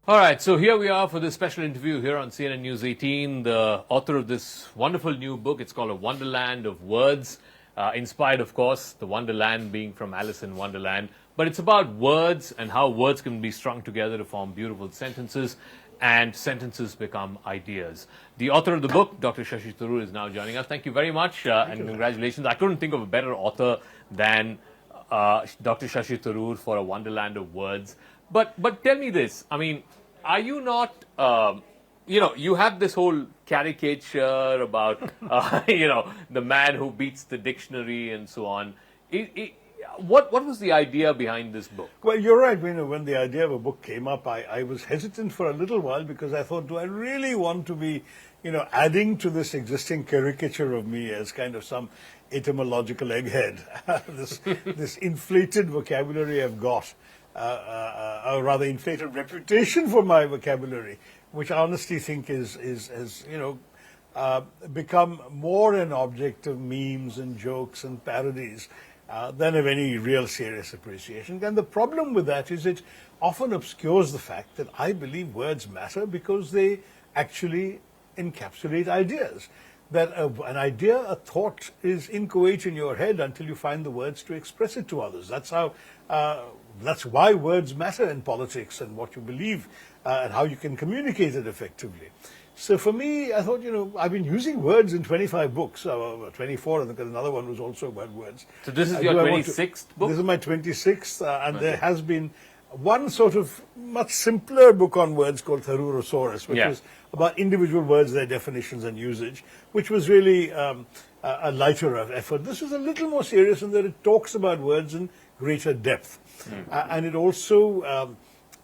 All right, so here we are for this special interview here on CNN News 18. The author of this wonderful new book, it's called A Wonderland of Words, inspired, of course, the Wonderland being from Alice in Wonderland. But it's about words and how words can be strung together to form beautiful sentences, and sentences become ideas. The author of the book, Dr. Shashi Tharoor, is now joining us. Thank you very much, and congratulations. I couldn't think of a better author than Dr. Shashi Tharoor for A Wonderland of Words. But tell me this, I mean, are you not, you have this whole caricature about, the man who beats the dictionary and so on. What was the idea behind this book? Well, you're right. When the idea of a book came up, I was hesitant for a little while because I thought, do I really want to be, adding to this existing caricature of me as kind of some etymological egghead, this inflated vocabulary I've got. A rather inflated reputation for my vocabulary, which I honestly think has become more an object of memes and jokes and parodies than of any real serious appreciation. And the problem with that is it often obscures the fact that I believe words matter because they actually encapsulate ideas. That an idea, a thought, is inchoate in your head until you find the words to express it to others. That's why words matter in politics and what you believe and how you can communicate it effectively. So for me, I thought, I've been using words in 25 books, 24, and another one was also about words. So this is your 26th book? This is my 26th, and there has been one sort of much simpler book on words called Tharoorosaurus, which was about individual words, their definitions and usage, which was really a lighter effort. This is a little more serious in that it talks about words in greater depth. And it also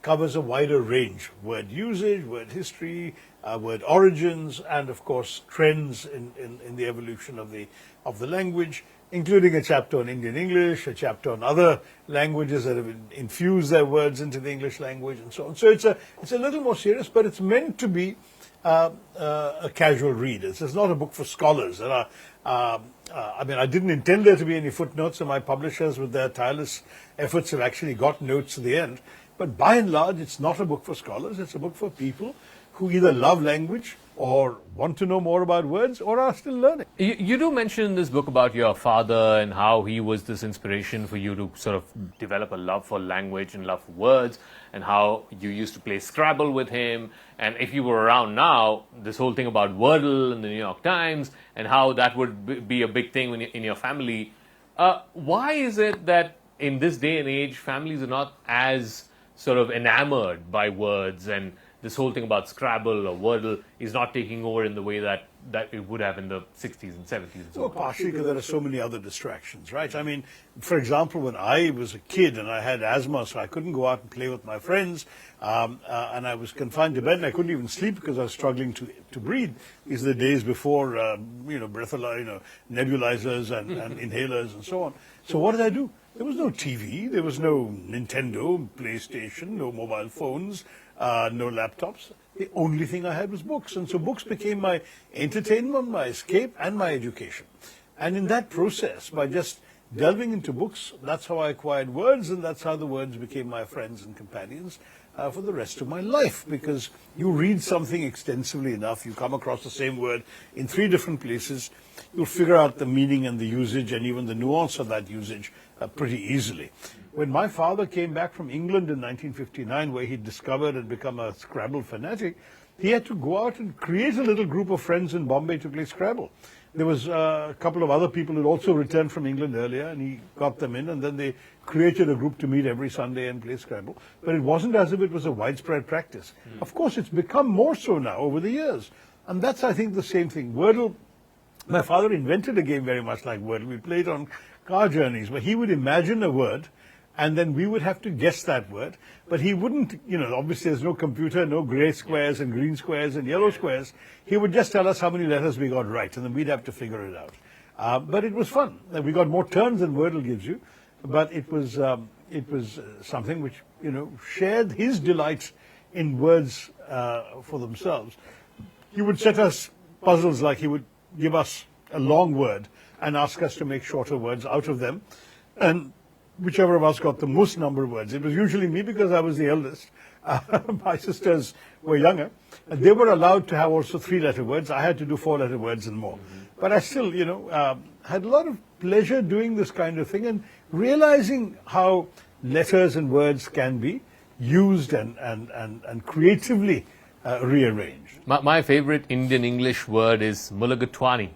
covers a wider range: word usage, word history, word origins, and of course trends in the evolution of the language, including a chapter on Indian English, a chapter on other languages that have infused their words into the English language, and so on. So it's a little more serious, but it's meant to be a casual read. It's not a book for scholars. I didn't intend there to be any footnotes, and my publishers, with their tireless efforts, have actually got notes to the end. But by and large, it's not a book for scholars. It's a book for people who either love language or want to know more about words or are still learning. You do mention in this book about your father and how he was this inspiration for you to sort of develop a love for language and love for words, and how you used to play Scrabble with him. And if you were around now, this whole thing about Wordle in the New York Times and how that would be a big thing in your family. Why is it that in this day and age, families are not as sort of enamored by words, and this whole thing about Scrabble or Wordle is not taking over in the way that it would have in the 60s and 70s and so on? Well, partially because there are so many other distractions, right? I mean, for example, when I was a kid and I had asthma, so I couldn't go out and play with my friends, and I was confined to bed and I couldn't even sleep because I was struggling to breathe. These are the days before, nebulizers and inhalers and so on. So what did I do? There was no TV, there was no Nintendo, PlayStation, no mobile phones, no laptops. The only thing I had was books. And so books became my entertainment, my escape, and my education. And in that process, by just delving into books, that's how I acquired words, and that's how the words became my friends and companions for the rest of my life. Because you read something extensively enough, you come across the same word in 3 different places, you'll figure out the meaning and the usage and even the nuance of that usage pretty easily. When my father came back from England in 1959, where he'd discovered and become a Scrabble fanatic, he had to go out and create a little group of friends in Bombay to play Scrabble. There was a couple of other people who'd also returned from England earlier, and he got them in, and then they created a group to meet every Sunday and play Scrabble. But it wasn't as if it was a widespread practice. Of course, it's become more so now over the years. And that's, I think, the same thing. Wordle, my father invented a game very much like Wordle. We played on car journeys, where he would imagine a word, and then we would have to guess that word. But he wouldn't, obviously there's no computer, no gray squares and green squares and yellow squares. He would just tell us how many letters we got right, and then we'd have to figure it out. But it was fun. We got more turns than Wordle gives you, but it was something which, shared his delight in words for themselves. He would set us puzzles, like he would give us a long word and ask us to make shorter words out of them. And whichever of us got the most number of words. It was usually me because I was the eldest. My sisters were younger, and they were allowed to have also 3-letter words. I had to do 4-letter words and more. But I still, had a lot of pleasure doing this kind of thing and realizing how letters and words can be used and creatively rearranged. My favorite Indian English word is mulligatawny,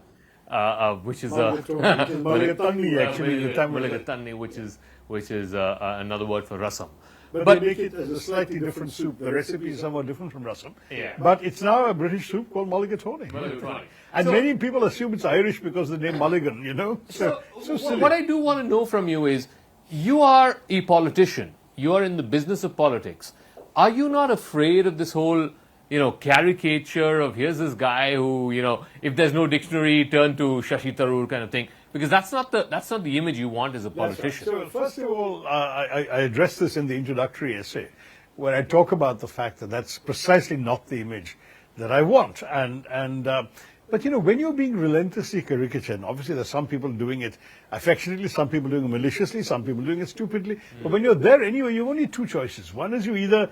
which is Mulligatawny, actually, the Tamil word. mulligatawny, which is another word for rasam. But they make it as a slightly different soup. The recipe is somewhat different from rasam. Yeah. But it's now a British soup called mulligatawny. Mulligatawny. And So- many people assume it's Irish because of the name Mulligan, So silly. What I do want to know from you is, you are a politician. You are in the business of politics. Are you not afraid of this whole, caricature of here's this guy who, if there's no dictionary, turn to Shashi Tharoor kind of thing? Because that's not the image you want as a politician. So first of all, I address this in the introductory essay, where I talk about the fact that that's precisely not the image that I want. But when you're being relentlessly caricatured, and obviously there's some people doing it affectionately, some people doing it maliciously, some people doing it stupidly. But when you're there anyway, you've only two choices. One is you either,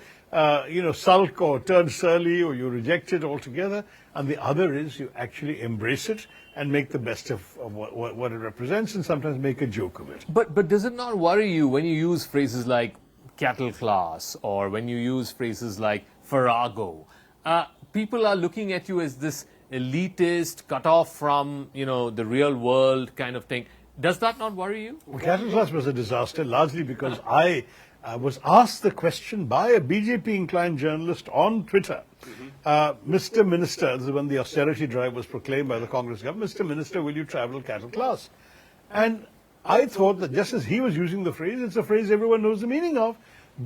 sulk or turn surly, or you reject it altogether, and the other is you actually embrace it and make the best of what it represents, and sometimes make a joke of it. But does it not worry you when you use phrases like cattle class, or when you use phrases like Farrago? People are looking at you as this elitist, cut off from, the real world kind of thing. Does that not worry you? Well, cattle class was a disaster, largely because I was asked the question by a BJP-inclined journalist on Twitter. Mr. Minister, this is when the austerity drive was proclaimed by the Congress government, Mr. Minister, will you travel cattle class? And I thought that just as he was using the phrase, it's a phrase everyone knows the meaning of,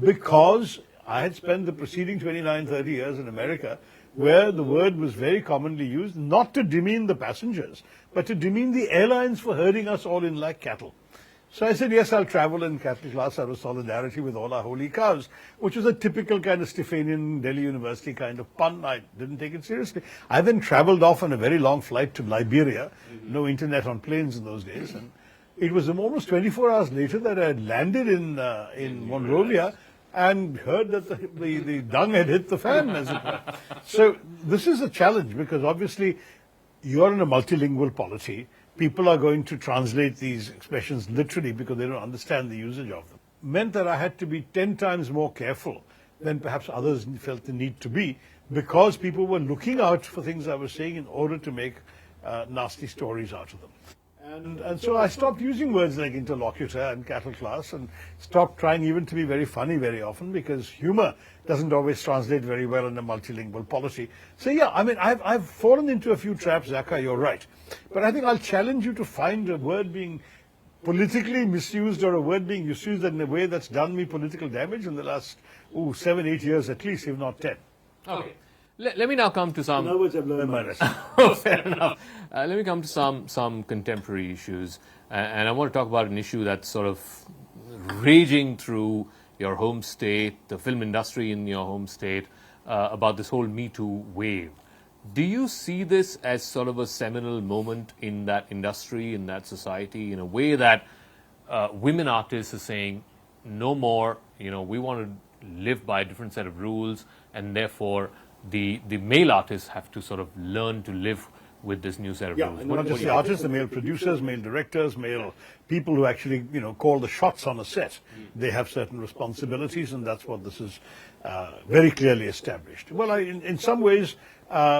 because I had spent the preceding 29, 30 years in America, where the word was very commonly used, not to demean the passengers, but to demean the airlines for herding us all in like cattle. So I said, yes, I'll travel in cattle class out of solidarity with all our holy cows, which was a typical kind of Stephanian Delhi University kind of pun. I didn't take it seriously. I then traveled off on a very long flight to Liberia, no internet on planes in those days, and it was almost 24 hours later that I had landed in Monrovia and heard that the dung had hit the fan, as it were. So this is a challenge, because obviously you're in a multilingual polity. People are going to translate these expressions literally because they don't understand the usage of them. Meant that I had to be 10 times more careful than perhaps others felt the need to be, because people were looking out for things I was saying in order to make nasty stories out of them. And so I stopped using words like interlocutor and cattle class, and stopped trying even to be very funny very often, because humor doesn't always translate very well in a multilingual polity. So yeah, I mean, I've fallen into a few traps, Zaka, you're right. But I think I'll challenge you to find a word being politically misused, or a word being misused in a way that's done me political damage in the last 7, 8 years at least, if not 10. Okay. Let me now come to some... In other words, I've learned my lesson. Fair enough. Let me come to some contemporary issues. And I want to talk about an issue that's sort of raging through your home state, the film industry in your home state, about this whole Me Too wave. Do you see this as sort of a seminal moment in that industry, in that society, in a way that women artists are saying, no more, we want to live by a different set of rules, and therefore the male artists have to sort of learn to live with this new set of rules? And not just the artists, the male producers, male directors, male people who actually, call the shots on a set. They have certain responsibilities, and that's what this is very clearly established. Well, in some ways,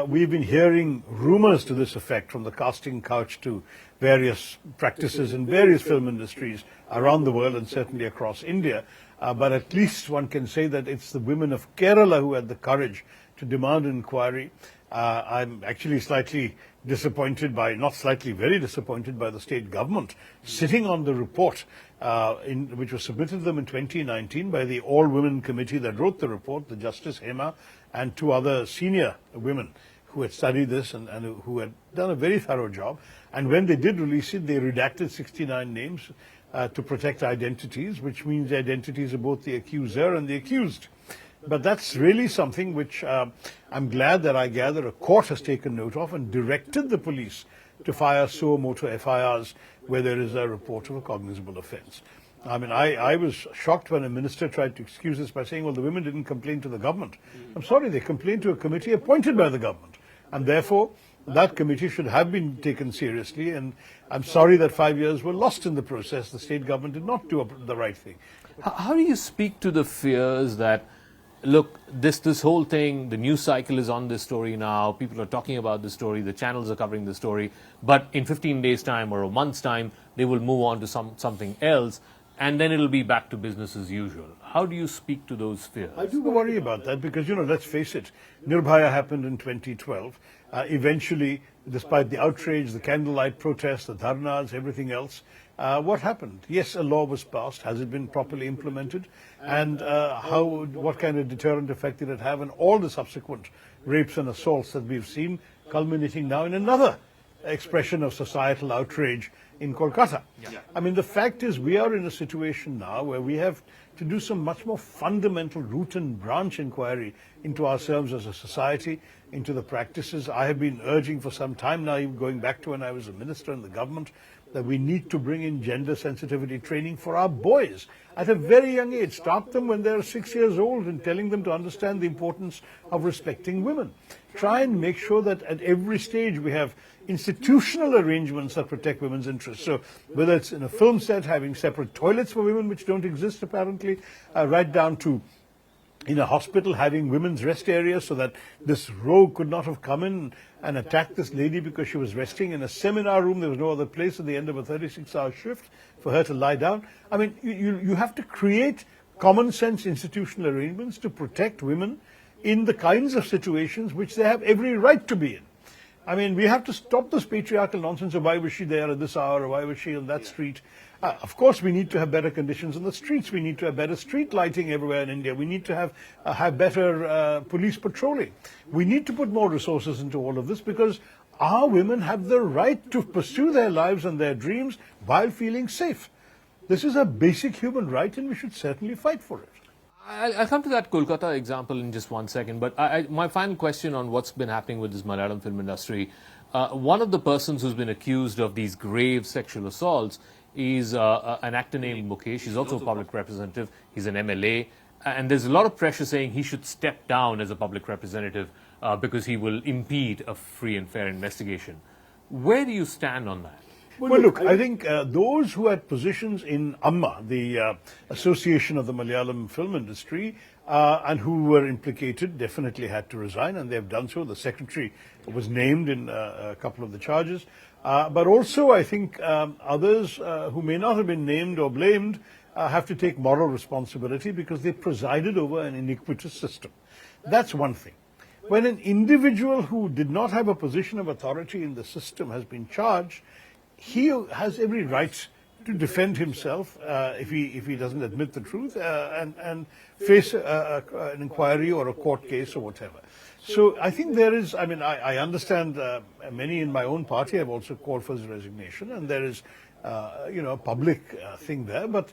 we've been hearing rumors to this effect, from the casting couch to various practices in various film industries around the world, and certainly across India. But at least one can say that it's the women of Kerala who had the courage to demand an inquiry. I'm actually slightly disappointed very disappointed by the state government sitting on the report which was submitted to them in 2019 by the all-women committee that wrote the report, the Justice Hema and 2 other senior women who had studied this and who had done a very thorough job. And when they did release it, they redacted 69 names to protect identities, which means the identities of both the accuser and the accused. But that's really something which I'm glad that I gather a court has taken note of and directed the police to fire suo motu FIRs where there is a report of a cognizable offence. I mean, I was shocked when a minister tried to excuse this by saying, well, the women didn't complain to the government. I'm sorry, they complained to a committee appointed by the government. And therefore, that committee should have been taken seriously. And I'm sorry that 5 years were lost in the process. The state government did not do the right thing. How do you speak to the fears that, look, this whole thing, the news cycle is on this story now, people are talking about the story, the channels are covering the story, but in 15 days' time or a month's time, they will move on to something else, and then it'll be back to business as usual. How do you speak to those fears? I do worry about that because, let's face it, Nirbhaya happened in 2012. Eventually, despite the outrage, the candlelight protests, the dharnas, everything else, what happened? Yes, a law was passed. Has it been properly implemented? And what kind of deterrent effect did it have? And all the subsequent rapes and assaults that we've seen, culminating now in another expression of societal outrage in Kolkata. Yeah. I mean, the fact is we are in a situation now where we have to do some much more fundamental root and branch inquiry into ourselves as a society, into the practices. I have been urging for some time now, even going back to when I was a minister in the government, that we need to bring in gender sensitivity training for our boys at a very young age. Start them when they're 6 years old and telling them to understand the importance of respecting women. Try and make sure that at every stage we have institutional arrangements that protect women's interests. So whether it's in a film set, having separate toilets for women, which don't exist apparently, right down to in a hospital having women's rest areas so that this rogue could not have come in and attacked this lady because she was resting in a seminar room. There was no other place at the end of a 36-hour shift for her to lie down. I mean, you have to create common sense institutional arrangements to protect women in the kinds of situations which they have every right to be in. I mean, we have to stop this patriarchal nonsense of why was she there at this hour or why was she on that street. Of course, we need to have better conditions on the streets. We need to have better street lighting everywhere in India. We need to have better police patrolling. We need to put more resources into all of this because our women have the right to pursue their lives and their dreams while feeling safe. This is a basic human right and we should certainly fight for it. I'll come to that Kolkata example in just 1 second, but my final question on what's been happening with this Malayalam film industry. One of the persons who's been accused of these grave sexual assaults is an actor named Mukesh. He's also a public representative. He's an MLA. And there's a lot of pressure saying he should step down as a public representative because he will impede a free and fair investigation. Where do you stand on that? Well, look, I think those who had positions in AMMA, the Association of the Malayalam Film Industry, and who were implicated definitely had to resign, and they have done so. The secretary was named in a couple of the charges. But also, I think others who may not have been named or blamed have to take moral responsibility because they presided over an iniquitous system. That's one thing. When an individual who did not have a position of authority in the system has been charged, he has every right to defend himself if he doesn't admit the truth and face an inquiry or a court case or whatever. So I think there is, I mean, I understand many in my own party have also called for his resignation, and there is, a public thing there. But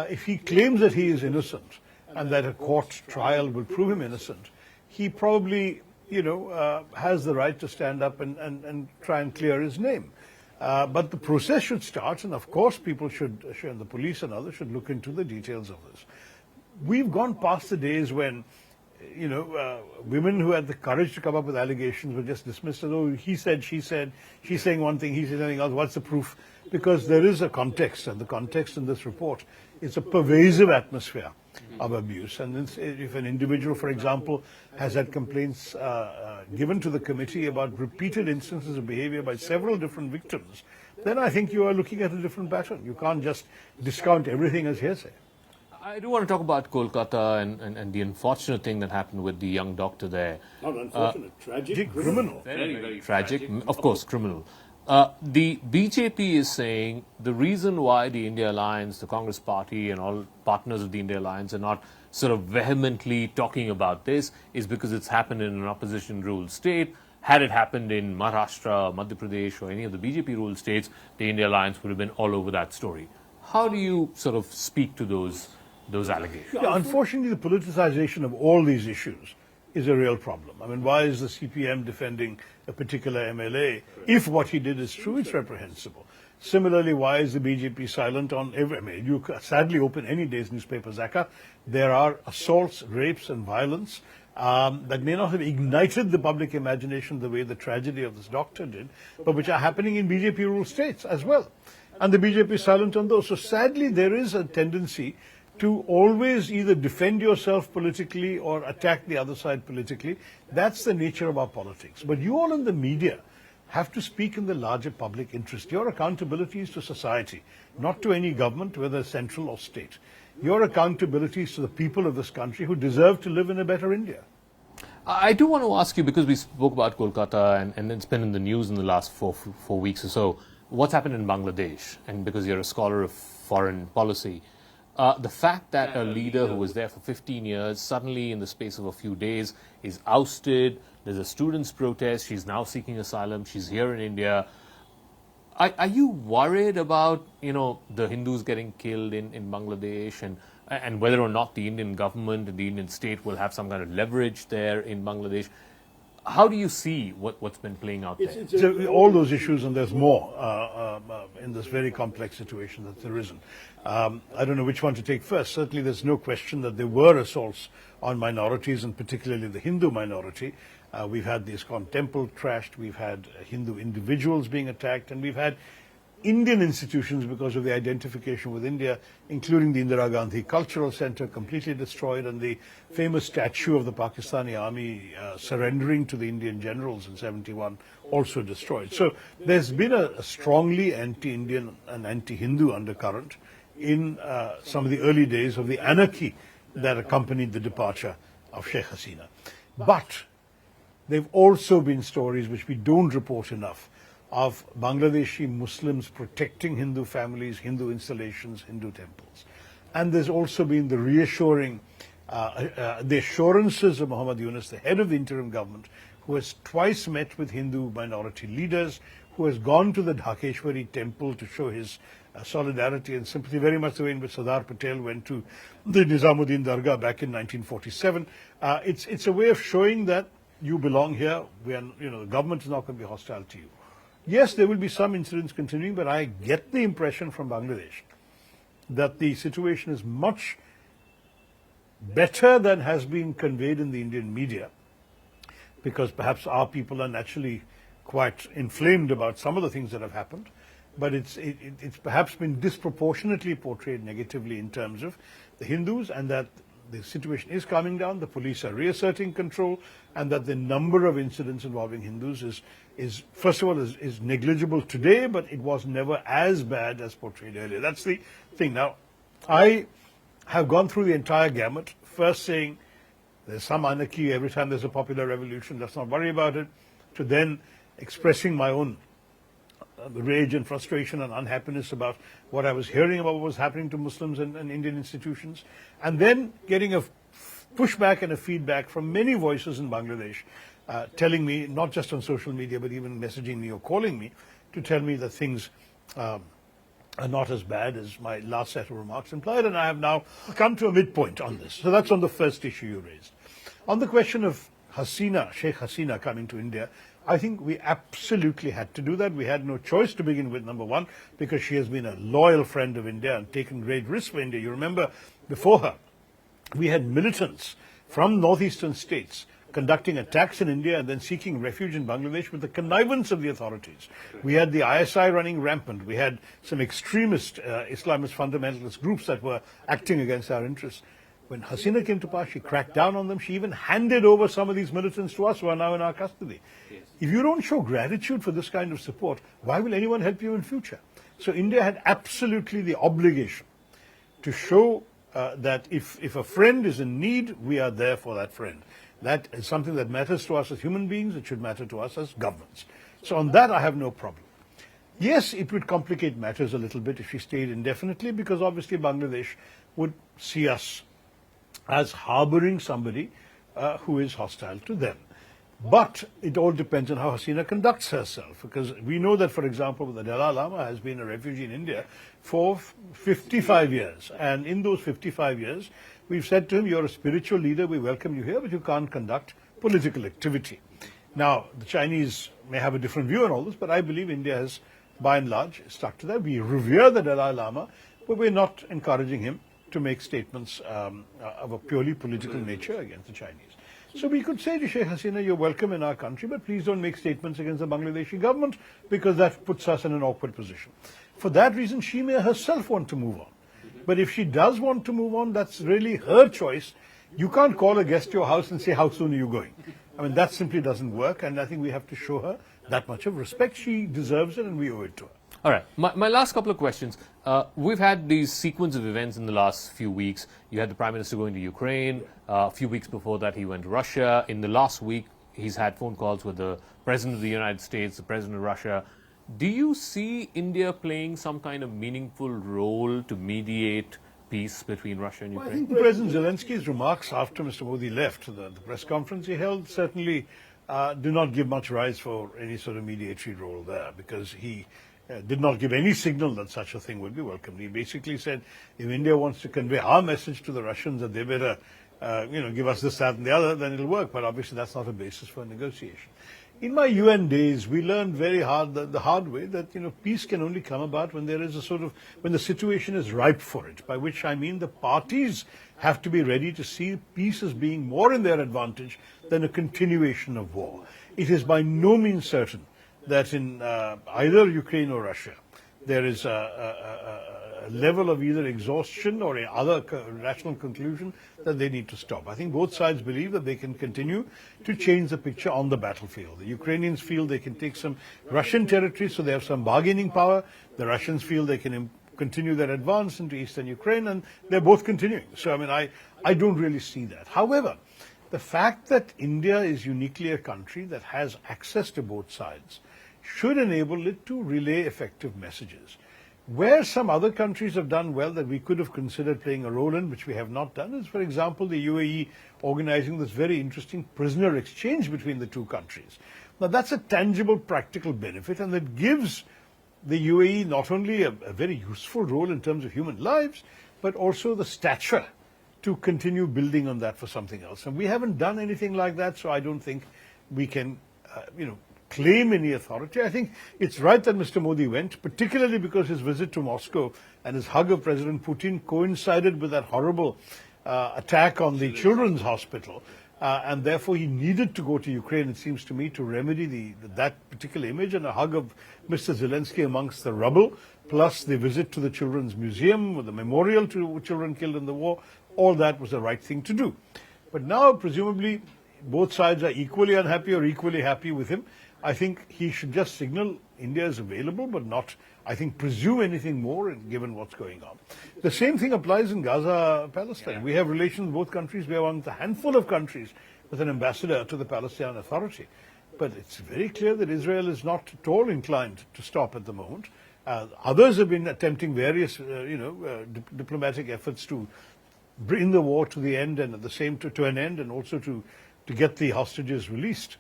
if he claims that he is innocent and that a court trial will prove him innocent, he probably, has the right to stand up and try and clear his name. But the process should start, and of course people should, and the police and others should look into the details of this. We've gone past the days when, women who had the courage to come up with allegations were just dismissed as, oh, he said, she's saying one thing, he said something else, what's the proof? Because there is a context, and the context in this report is a pervasive atmosphere of abuse. And if an individual, for example, has had complaints given to the committee about repeated instances of behavior by several different victims, then I think you are looking at a different pattern. You can't just discount everything as hearsay. I do want to talk about Kolkata and the unfortunate thing that happened with the young doctor there. Not unfortunate, tragic, criminal. Very, very tragic. Of course, criminal. The BJP is saying the reason why the India Alliance, the Congress Party and all partners of the India Alliance are not sort of vehemently talking about this is because it's happened in an opposition-ruled state. Had it happened in Maharashtra, Madhya Pradesh or any of the BJP-ruled states, the India Alliance would have been all over that story. How do you sort of speak to those allegations? Yeah, unfortunately, the politicization of all these issues is a real problem. I mean, why is the CPM defending a particular MLA? If what he did is true, it's reprehensible. Similarly, why is the BJP silent on every... I mean, you sadly open any day's newspaper, Zaka, there are assaults, rapes and violence that may not have ignited the public imagination the way the tragedy of this doctor did, but which are happening in BJP-ruled states as well. And the BJP is silent on those. So sadly, there is a tendency to always either defend yourself politically or attack the other side politically. That's the nature of our politics. But you all in the media have to speak in the larger public interest. Your accountability is to society, not to any government, whether central or state. Your accountability is to the people of this country who deserve to live in a better India. I do want to ask you, because we spoke about Kolkata and it's been in the news in the last four weeks or so, what's happened in Bangladesh? And because you're a scholar of foreign policy, the fact that a leader who was there for 15 years suddenly in the space of a few days is ousted, there's a students' protest, she's now seeking asylum, she's here in India. Are you worried about, the Hindus getting killed in Bangladesh and whether or not the Indian government and the Indian state will have some kind of leverage there in Bangladesh? How do you see what's been playing out there? So all those issues, and there's more in this very complex situation that's arisen. I don't know which one to take first. Certainly there's no question that there were assaults on minorities, and particularly the Hindu minority. We've had the ISKCON temple trashed, we've had Hindu individuals being attacked, and we've had Indian institutions, because of the identification with India, including the Indira Gandhi Cultural Center, completely destroyed, and the famous statue of the Pakistani army surrendering to the Indian generals in '71 also destroyed. So there's been a strongly anti-Indian and anti-Hindu undercurrent in some of the early days of the anarchy that accompanied the departure of Sheikh Hasina. But there have also been stories which we don't report enough of Bangladeshi Muslims protecting Hindu families, Hindu installations, Hindu temples. And there's also been the reassuring, the assurances of Muhammad Yunus, the head of the interim government, who has twice met with Hindu minority leaders, who has gone to the Dhakeshwari temple to show his solidarity and sympathy, very much the way in which Sardar Patel went to the Nizamuddin Dargah back in 1947. It's a way of showing that you belong here. The government is not going to be hostile to you. Yes, there will be some incidents continuing, but I get the impression from Bangladesh that the situation is much better than has been conveyed in the Indian media, because perhaps our people are naturally quite inflamed about some of the things that have happened, but it's perhaps been disproportionately portrayed negatively in terms of the Hindus, and that the situation is calming down, the police are reasserting control, and that the number of incidents involving Hindus is first of all, is negligible today, but it was never as bad as portrayed earlier. That's the thing. Now, I have gone through the entire gamut, first saying there's some anarchy every time there's a popular revolution, let's not worry about it, to then expressing my own rage and frustration and unhappiness about what I was hearing about what was happening to Muslims and Indian institutions, and then getting a pushback and a feedback from many voices in Bangladesh, telling me, not just on social media, but even messaging me or calling me, to tell me that things are not as bad as my last set of remarks implied, and I have now come to a midpoint on this. So that's on the first issue you raised. On the question of Sheikh Hasina coming to India, I think we absolutely had to do that. We had no choice to begin with, number one, because she has been a loyal friend of India and taken great risks for India. You remember, before her, we had militants from northeastern states conducting attacks in India and then seeking refuge in Bangladesh with the connivance of the authorities. We had the ISI running rampant. We had some extremist Islamist fundamentalist groups that were acting against our interests. When Hasina came to power, she cracked down on them. She even handed over some of these militants to us who are now in our custody. Yes. If you don't show gratitude for this kind of support, why will anyone help you in future? So India had absolutely the obligation to show that if a friend is in need, we are there for that friend. That is something that matters to us as human beings. It should matter to us as governments. So on that, I have no problem. Yes, it would complicate matters a little bit if she stayed indefinitely, because obviously Bangladesh would see us as harboring somebody who is hostile to them. But it all depends on how Hasina conducts herself, because we know that, for example, the Dalai Lama has been a refugee in India for 55 years. And in those 55 years, we've said to him, you're a spiritual leader, we welcome you here, but you can't conduct political activity. Now, the Chinese may have a different view on all this, but I believe India has, by and large, stuck to that. We revere the Dalai Lama, but we're not encouraging him to make statements of a purely political nature against the Chinese. So we could say to Sheikh Hasina, you're welcome in our country, but please don't make statements against the Bangladeshi government, because that puts us in an awkward position. For that reason, she may herself want to move on. But if she does want to move on, that's really her choice. You can't call a guest to your house and say, how soon are you going? I mean, that simply doesn't work, and I think we have to show her that much of respect. She deserves it, and we owe it to her. All right. My last couple of questions. We've had these sequence of events in the last few weeks. You had the Prime Minister going to Ukraine. A few weeks before that, he went to Russia. In the last week, he's had phone calls with the President of the United States, the President of Russia. Do you see India playing some kind of meaningful role to mediate peace between Russia and Ukraine? Well, I think President Zelensky's remarks after Mr. Modi left, the press conference he held, certainly do not give much rise for any sort of mediatory role there, because he did not give any signal that such a thing would be welcomed. He basically said, if India wants to convey our message to the Russians that they better, give us this, that, and the other, then it'll work. But obviously, that's not a basis for negotiation. In my UN days, we learned very hard, the hard way, that peace can only come about when there is a sort of, when the situation is ripe for it. By which I mean the parties have to be ready to see peace as being more in their advantage than a continuation of war. It is by no means certain that in either Ukraine or Russia, there is a level of either exhaustion or a other rational conclusion that they need to stop. I think both sides believe that they can continue to change the picture on the battlefield. The Ukrainians feel they can take some Russian territory, so they have some bargaining power. The Russians feel they can continue their advance into eastern Ukraine, and they're both continuing. So, I mean, I don't really see that. However, the fact that India is uniquely a country that has access to both sides should enable it to relay effective messages. Where some other countries have done well that we could have considered playing a role in, which we have not done, is, for example, the UAE organizing this very interesting prisoner exchange between the two countries. Now, that's a tangible, practical benefit, and that gives the UAE not only a very useful role in terms of human lives, but also the stature to continue building on that for something else. And we haven't done anything like that, so I don't think we can, claim any authority. I think it's right that Mr. Modi went, particularly because his visit to Moscow and his hug of President Putin coincided with that horrible attack on the children's hospital. And therefore he needed to go to Ukraine, it seems to me, to remedy that particular image, and a hug of Mr. Zelensky amongst the rubble, plus the visit to the Children's Museum, with the memorial to children killed in the war. All that was the right thing to do. But now, presumably, both sides are equally unhappy or equally happy with him. I think he should just signal India is available, but not, I think, presume anything more given what's going on. The same thing applies in Gaza, Palestine. We have relations with both countries. We are one of the handful of countries with an ambassador to the Palestinian Authority. But it's very clear that Israel is not at all inclined to stop at the moment. Others have been attempting various, diplomatic efforts to bring the war to the end, and at the same to an end, and also to get the hostages released.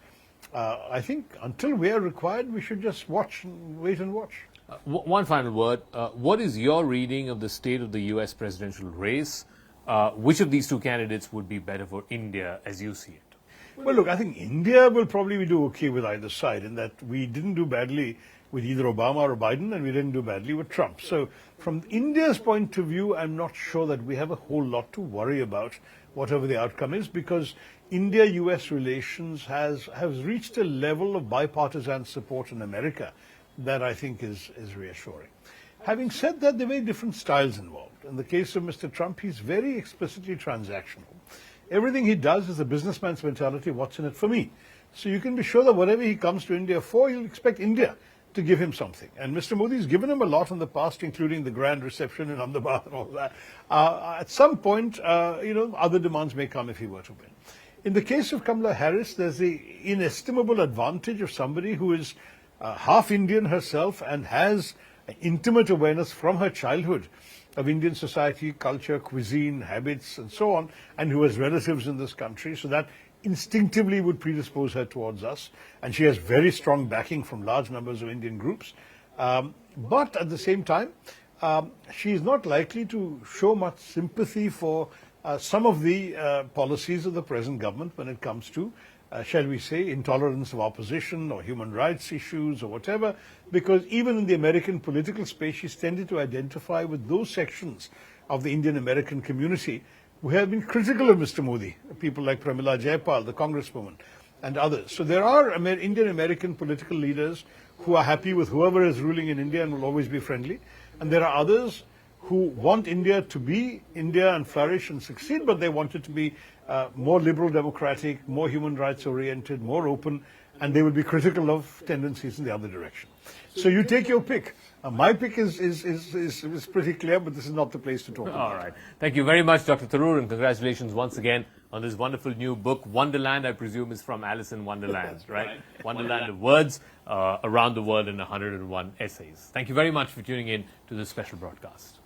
I think until we are required, we should just wait and watch. One final word. What is your reading of the state of the U.S. presidential race? Which of these two candidates would be better for India as you see it? Well, look, I think India will probably do okay with either side, in that we didn't do badly with either Obama or Biden, and we didn't do badly with Trump. So from India's point of view, I'm not sure that we have a whole lot to worry about, whatever the outcome is, because India-US relations has reached a level of bipartisan support in America that I think is reassuring. Having said that, there are very different styles involved. In the case of Mr. Trump, he's very explicitly transactional. Everything he does is a businessman's mentality, what's in it for me? So you can be sure that whatever he comes to India for, you'll expect India to give him something. And Mr. Modi's given him a lot in the past, including the grand reception in Ahmedabad and all that. At some point, other demands may come if he were to win. In the case of Kamala Harris, there's the inestimable advantage of somebody who is half Indian herself and has intimate awareness from her childhood of Indian society, culture, cuisine, habits, and so on, and who has relatives in this country. So that instinctively would predispose her towards us. And she has very strong backing from large numbers of Indian groups. But at the same time, she is not likely to show much sympathy for some of the policies of the present government when it comes to shall we say, intolerance of opposition or human rights issues or whatever, because even in the American political space, she's tended to identify with those sections of the Indian American community who have been critical of Mr. Modi, people like Pramila Jayapal, the congresswoman, and others. So there are Indian American political leaders who are happy with whoever is ruling in India and will always be friendly, and there are others who want India to be India and flourish and succeed, but they want it to be more liberal democratic, more human rights oriented, more open, and they will be critical of tendencies in the other direction. So you take your pick. My pick is pretty clear, but this is not the place to talk about. All right. Thank you very much, Dr. Tharoor, and congratulations once again on this wonderful new book. Wonderland, I presume, is from Alice in Wonderland, right? Wonderland of words around the world in 101 essays. Thank you very much for tuning in to this special broadcast.